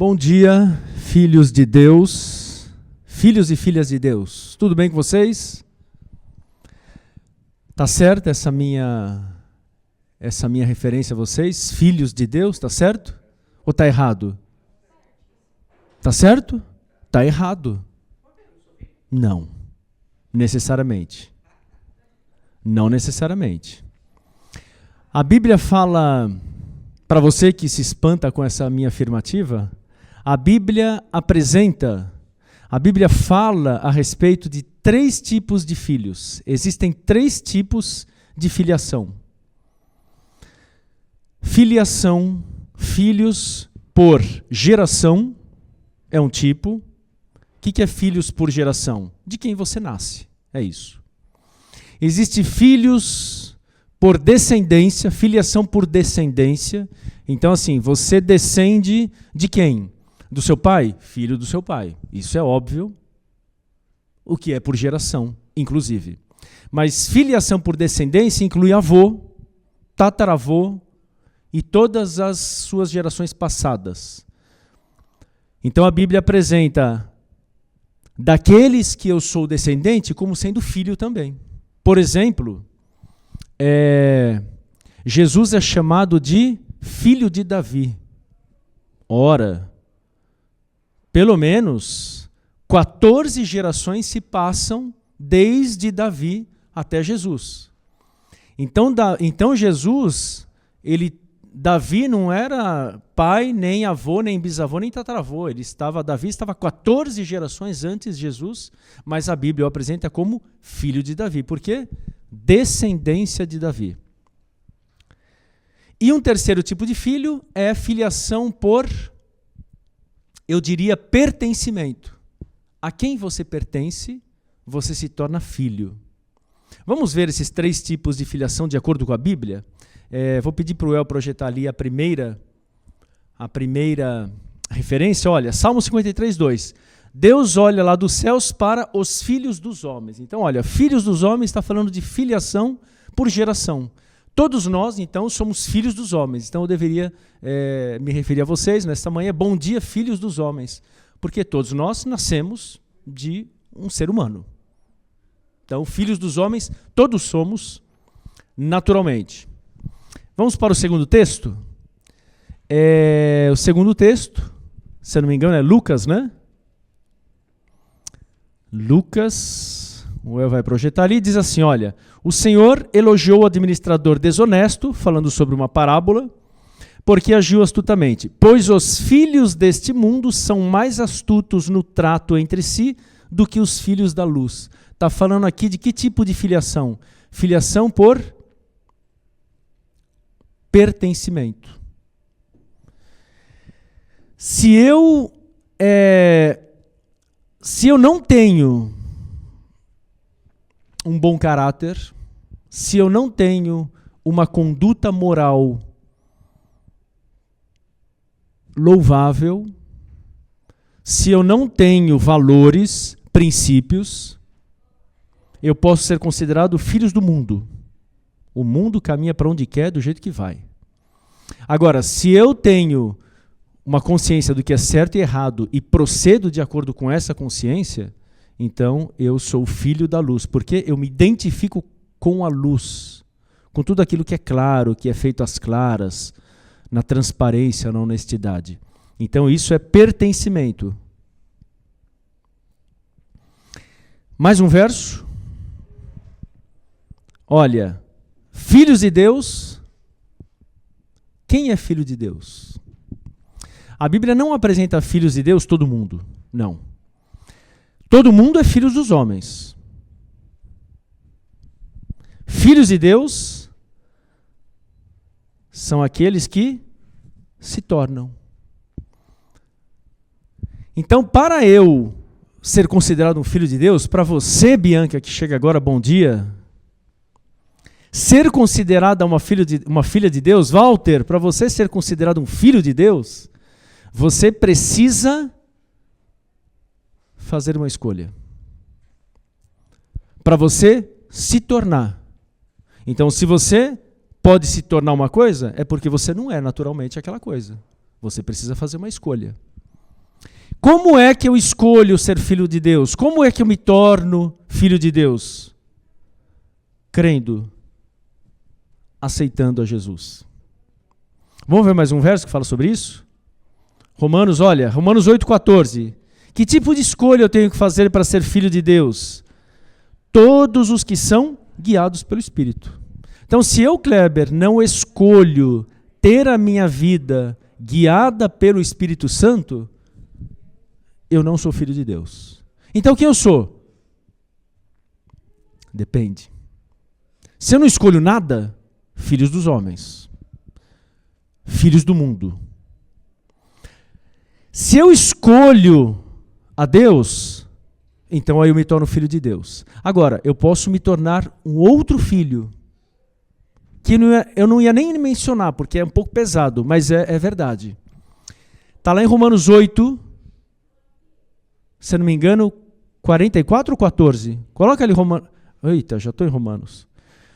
Bom dia, filhos de Deus, filhos e filhas de Deus. Tudo bem com vocês? Tá certo essa minha referência a vocês? Filhos de Deus, tá certo? Ou tá errado? Tá certo? Tá errado. Não, necessariamente. Não necessariamente. A Bíblia fala, para você que se espanta com essa minha afirmativa, a Bíblia fala a respeito de 3 tipos de filhos. Existem 3 tipos de filiação. Filiação, filhos por geração, é um tipo. O que é filhos por geração? De quem você nasce, é isso. Existe filhos por descendência, filiação por descendência. Então, assim, você descende de quem? Do seu pai? Filho do seu pai. Isso é óbvio. O que é por geração, inclusive. Mas filiação por descendência inclui avô, tataravô e todas as suas gerações passadas. Então a Bíblia apresenta daqueles que eu sou descendente como sendo filho também. Por exemplo, Jesus é chamado de filho de Davi. Ora, pelo menos 14 gerações se passam desde Davi até Jesus. Então Jesus, Davi não era pai, nem avô, nem bisavô, nem tataravô. Davi estava 14 gerações antes de Jesus, mas a Bíblia o apresenta como filho de Davi. Por quê? Descendência de Davi. E um terceiro tipo de filho é filiação por, eu diria, pertencimento. A quem você pertence, você se torna filho. Vamos ver esses 3 tipos de filiação de acordo com a Bíblia? Vou pedir para o El projetar ali a primeira referência. Olha, Salmo 53, 2. Deus olha lá dos céus para os filhos dos homens. Então, olha, filhos dos homens está falando de filiação por geração. Todos nós, então, somos filhos dos homens. Então, eu deveria me referir a vocês nesta manhã. Bom dia, filhos dos homens. Porque todos nós nascemos de um ser humano. Então, filhos dos homens, todos somos naturalmente. Vamos para o segundo texto? O segundo texto, se eu não me engano, é Lucas, né? Lucas, o El vai projetar ali, diz assim, olha, o Senhor elogiou o administrador desonesto, falando sobre uma parábola, porque agiu astutamente. Pois os filhos deste mundo são mais astutos no trato entre si do que os filhos da luz. Está falando aqui de que tipo de filiação? Filiação por pertencimento. Se eu não tenho um bom caráter, se eu não tenho uma conduta moral louvável, se eu não tenho valores, princípios, eu posso ser considerado filhos do mundo. O mundo caminha para onde quer, do jeito que vai. Agora, se eu tenho uma consciência do que é certo e errado e procedo de acordo com essa consciência, então eu sou filho da luz, porque eu me identifico com a luz, com tudo aquilo que é claro, que é feito às claras, na transparência, na honestidade. Então isso é pertencimento. Mais um verso. Olha, filhos de Deus, quem é filho de Deus? A Bíblia não apresenta filhos de Deus todo mundo, não. Todo mundo é filhos dos homens. Filhos de Deus são aqueles que se tornam. Então, para eu ser considerado um filho de Deus, para você, Bianca, que chega agora, bom dia, ser considerada uma filha de Deus, Walter, para você ser considerado um filho de Deus, você precisa fazer uma escolha. Para você se tornar. Então, se você pode se tornar uma coisa, é porque você não é naturalmente aquela coisa. Você precisa fazer uma escolha. Como é que eu escolho ser filho de Deus? Como é que eu me torno filho de Deus? Crendo, aceitando a Jesus. Vamos ver mais um verso que fala sobre isso? Romanos 8,14. Que tipo de escolha eu tenho que fazer para ser filho de Deus? Todos os que são guiados pelo Espírito. Então, se eu, Kleber, não escolho ter a minha vida guiada pelo Espírito Santo, eu não sou filho de Deus. Então, quem eu sou? Depende. Se eu não escolho nada, filhos dos homens. Filhos do mundo. Se eu escolho a Deus, então aí eu me torno filho de Deus. Agora, eu posso me tornar um outro filho, que eu não ia nem mencionar, porque é um pouco pesado, mas é verdade. Está lá em Romanos 8, se eu não me engano, 44 ou 14? Coloca ali Romanos. Eita, já estou em Romanos.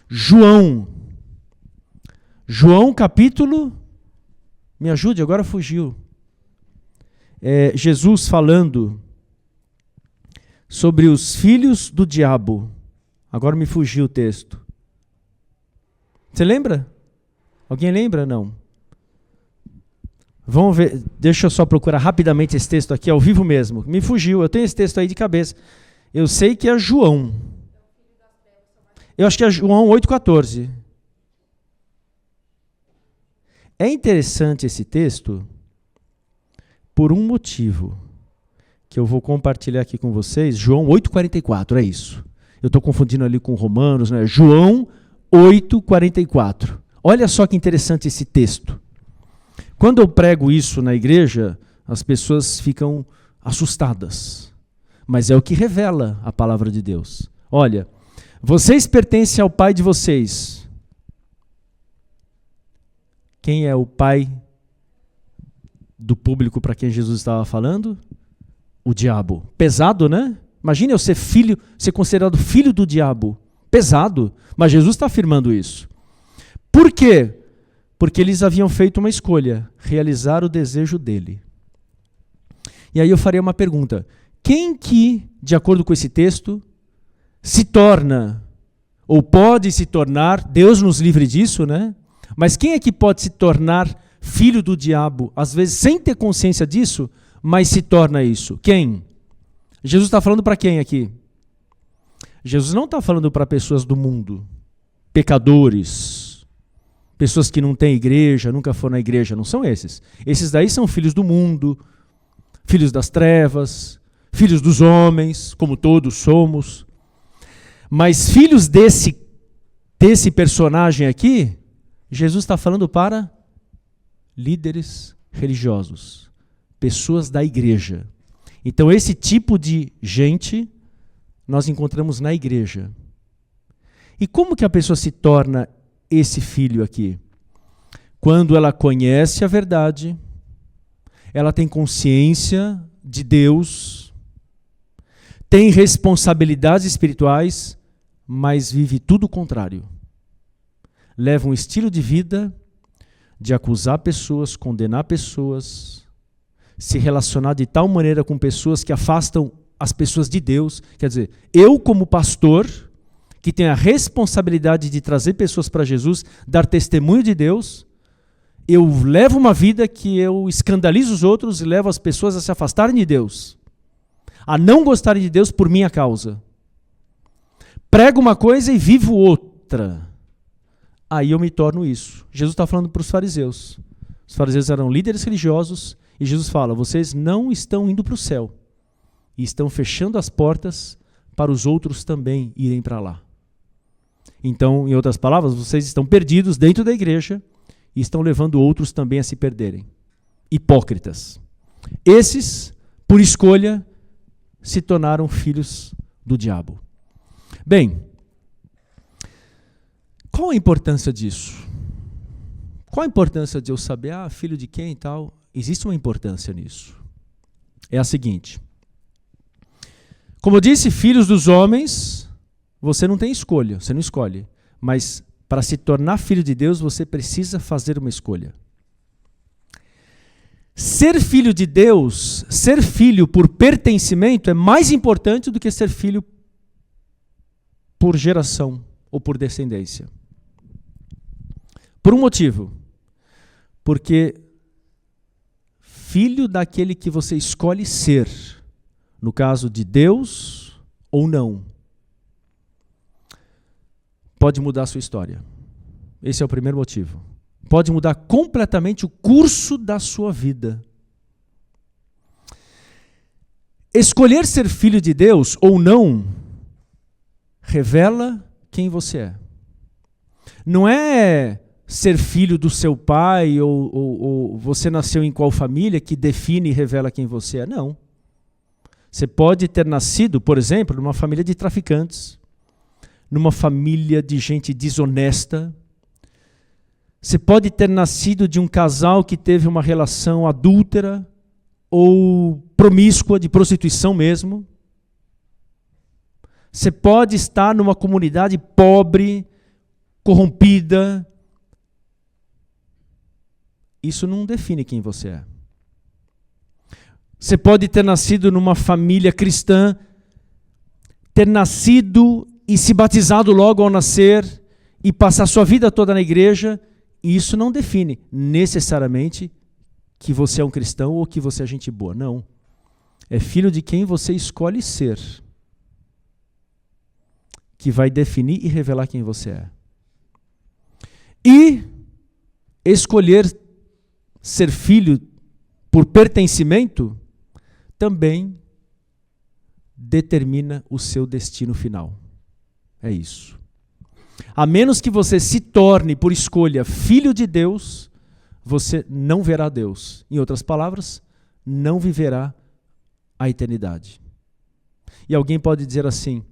João capítulo... Me ajude, agora fugiu. Jesus falando sobre os filhos do diabo. Agora me fugiu o texto. Você lembra? Alguém lembra? Não. Vamos ver, deixa eu só procurar rapidamente esse texto aqui, ao vivo mesmo. Me fugiu, eu tenho esse texto aí de cabeça. Eu sei que é João. Eu acho que é João 8,14. É interessante esse texto por um motivo que eu vou compartilhar aqui com vocês. João 8,44, é isso. Eu estou confundindo ali com Romanos, né? João 8,44. Olha só que interessante esse texto. Quando eu prego isso na igreja, as pessoas ficam assustadas. Mas é o que revela a palavra de Deus. Olha, vocês pertencem ao pai de vocês. Quem é o pai do público para quem Jesus estava falando? O diabo. Pesado, né? Imagina eu ser considerado filho do diabo. Pesado. Mas Jesus está afirmando isso. Por quê? Porque eles haviam feito uma escolha, realizar o desejo dele. E aí eu farei uma pergunta. Quem que, de acordo com esse texto, se torna, ou pode se tornar, Deus nos livre disso, né? Mas quem é que pode se tornar filho do diabo, às vezes sem ter consciência disso, mas se torna isso? Quem? Jesus está falando para quem aqui? Jesus não está falando para pessoas do mundo, pecadores, pessoas que não têm igreja, nunca foram na igreja, não são esses. Esses daí são filhos do mundo, filhos das trevas, filhos dos homens, como todos somos. Mas filhos desse personagem aqui, Jesus está falando para líderes religiosos, pessoas da igreja. Então esse tipo de gente nós encontramos na igreja. E como que a pessoa se torna esse filho aqui? Quando ela conhece a verdade, ela tem consciência de Deus, tem responsabilidades espirituais, mas vive tudo o contrário. Leva um estilo de vida de acusar pessoas, condenar pessoas, se relacionar de tal maneira com pessoas que afastam as pessoas de Deus. Quer dizer, eu como pastor, que tenho a responsabilidade de trazer pessoas para Jesus, dar testemunho de Deus, eu levo uma vida que eu escandalizo os outros e levo as pessoas a se afastarem de Deus, a não gostarem de Deus por minha causa. Prego uma coisa e vivo outra. Aí eu me torno isso. Jesus está falando para os fariseus. Os fariseus eram líderes religiosos e Jesus fala, vocês não estão indo para o céu e estão fechando as portas para os outros também irem para lá. Então, em outras palavras, vocês estão perdidos dentro da igreja e estão levando outros também a se perderem. Hipócritas. Esses, por escolha, se tornaram filhos do diabo. Bem, qual a importância disso? Qual a importância de eu saber, filho de quem e tal? Existe uma importância nisso. É a seguinte. Como eu disse, filhos dos homens, você não tem escolha, você não escolhe. Mas para se tornar filho de Deus, você precisa fazer uma escolha. Ser filho de Deus, ser filho por pertencimento é mais importante do que ser filho por geração ou por descendência. Por um motivo. Porque filho daquele que você escolhe ser, no caso de Deus ou não, pode mudar a sua história. Esse é o primeiro motivo. Pode mudar completamente o curso da sua vida. Escolher ser filho de Deus ou não revela quem você é. Não é ser filho do seu pai ou você nasceu em qual família que define e revela quem você é. Não. Você pode ter nascido, por exemplo, numa família de traficantes, numa família de gente desonesta. Você pode ter nascido de um casal que teve uma relação adúltera ou promíscua, de prostituição mesmo. Você pode estar numa comunidade pobre, corrompida. Isso não define quem você é. Você pode ter nascido numa família cristã, ter nascido e se batizado logo ao nascer e passar sua vida toda na igreja. Isso não define necessariamente que você é um cristão ou que você é gente boa. Não. É filho de quem você escolhe ser, que vai definir e revelar quem você é. E escolher ser filho por pertencimento também determina o seu destino final. É isso. A menos que você se torne, por escolha, filho de Deus, você não verá Deus. Em outras palavras, não viverá a eternidade. E alguém pode dizer assim,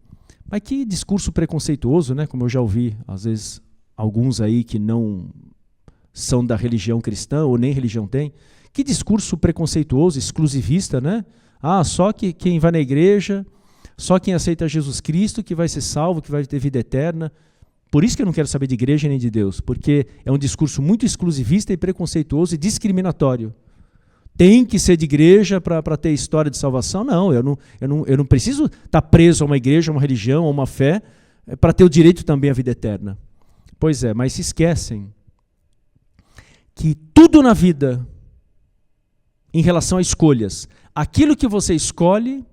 mas que discurso preconceituoso, né? Como eu já ouvi, às vezes, alguns aí que não são da religião cristã ou nem religião tem. Que discurso preconceituoso, exclusivista, né? Ah, só que quem vai na igreja, só quem aceita Jesus Cristo que vai ser salvo, que vai ter vida eterna. Por isso que eu não quero saber de igreja nem de Deus, porque é um discurso muito exclusivista e preconceituoso e discriminatório. Tem que ser de igreja para ter história de salvação? Não, eu não preciso estar preso a uma igreja, a uma religião, a uma fé, para ter o direito também à vida eterna. Pois é, mas se esquecem que tudo na vida, em relação a escolhas, aquilo que você escolhe,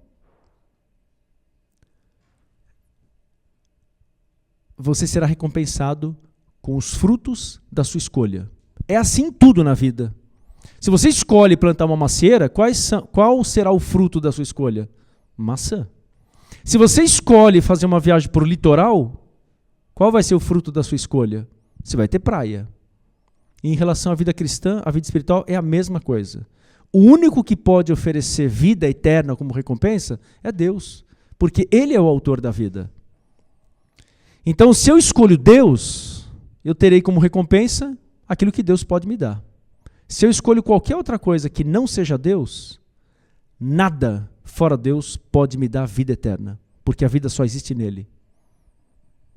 você será recompensado com os frutos da sua escolha. É assim tudo na vida. Se você escolhe plantar uma macieira, qual será o fruto da sua escolha? Maçã. Se você escolhe fazer uma viagem para o litoral, qual vai ser o fruto da sua escolha? Você vai ter praia. E em relação à vida cristã, a vida espiritual é a mesma coisa. O único que pode oferecer vida eterna como recompensa é Deus, porque Ele é o autor da vida. Então, se eu escolho Deus, eu terei como recompensa aquilo que Deus pode me dar. Se eu escolho qualquer outra coisa que não seja Deus, nada fora Deus pode me dar vida eterna, porque a vida só existe nele.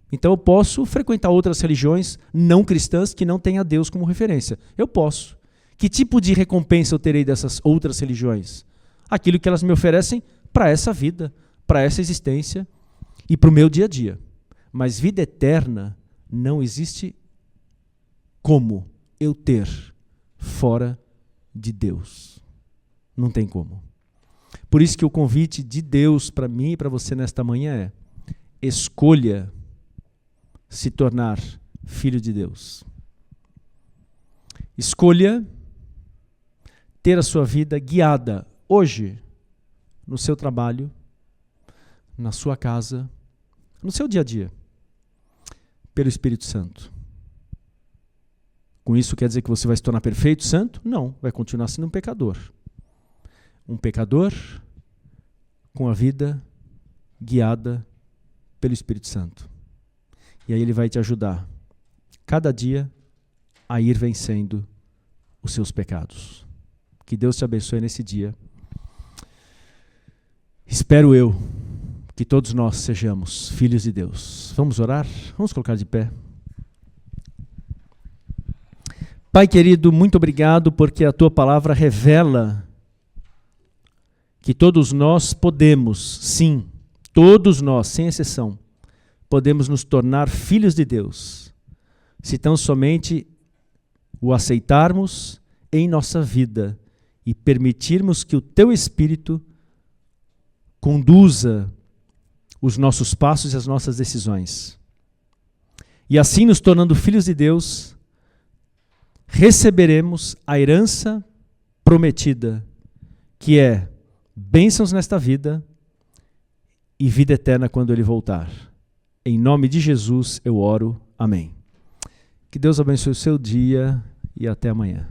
Então eu posso frequentar outras religiões não cristãs que não tenham Deus como referência. Eu posso. Que tipo de recompensa eu terei dessas outras religiões? Aquilo que elas me oferecem para essa vida, para essa existência e para o meu dia a dia. Mas vida eterna não existe como eu ter fora de Deus. Não tem como. Por isso que o convite de Deus para mim e para você nesta manhã é: escolha se tornar filho de Deus. Escolha ter a sua vida guiada hoje no seu trabalho, na sua casa, no seu dia a dia, pelo Espírito Santo. Com isso quer dizer que você vai se tornar perfeito, santo? Não, vai continuar sendo um pecador. Um pecador com a vida guiada pelo Espírito Santo. E aí ele vai te ajudar, cada dia, a ir vencendo os seus pecados. Que Deus te abençoe nesse dia. Espero eu que todos nós sejamos filhos de Deus. Vamos orar? Vamos colocar de pé. Pai querido, muito obrigado porque a tua palavra revela que todos nós podemos, sim, todos nós, sem exceção, podemos nos tornar filhos de Deus, se tão somente o aceitarmos em nossa vida e permitirmos que o teu Espírito conduza os nossos passos e as nossas decisões. E assim, nos tornando filhos de Deus, receberemos a herança prometida, que é bênçãos nesta vida e vida eterna quando Ele voltar. Em nome de Jesus eu oro. Amém. Que Deus abençoe o seu dia e até amanhã.